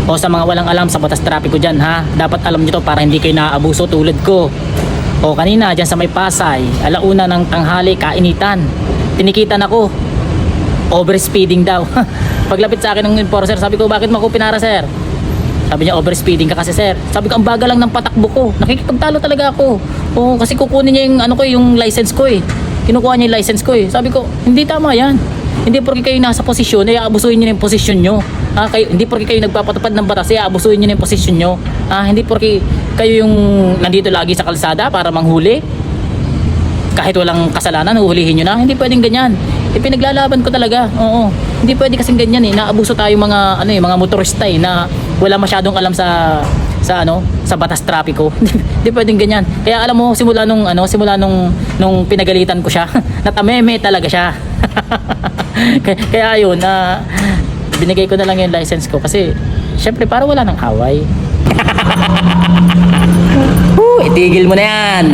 O sa mga walang alam sa batas trapiko dyan ha, dapat alam nyo to para hindi kayo naaabuso tulad ko. O kanina dyan sa may Pasay, alauna ng tanghali, kainitan, tinikitan ako, overspeeding daw. Paglapit sa akin ng enforcer, sabi ko, bakit mo ako pinara sir? Sabi niya, overspeeding ka kasi sir. Sabi ko, ang bagal lang ng patakbo ko, nakikipagtalo talaga ako. O kasi kukunin niya yung ano ko, yung license ko eh. Kinukuha niya yung license ko eh. Sabi ko, hindi tama yan. Hindi porke kayo nasa posisyon, aabusuhin niyo yung posisyon nyo. Hindi porke kayo nagpapatupad ng batas, aabusuhin niyo yung posisyon nyo. Hindi porke kayo yung nandito lagi sa kalsada para manghuli. Kahit walang kasalanan, huhulihin nyo na. Hindi pwedeng ganyan. Pinaglalaban ko talaga. Oo. Hindi pwede kasing ganyan eh. Naabuso tayo mga mga motorista eh, na wala masyadong alam sa batas trapiko. Hindi pwedeng ganyan. Kaya alam mo, simula nung pinagalitan ko siya, natameme talaga siya. Kaya yun, binigay ko na lang yung license ko kasi syempre para wala nang away. Itigil mo na yan.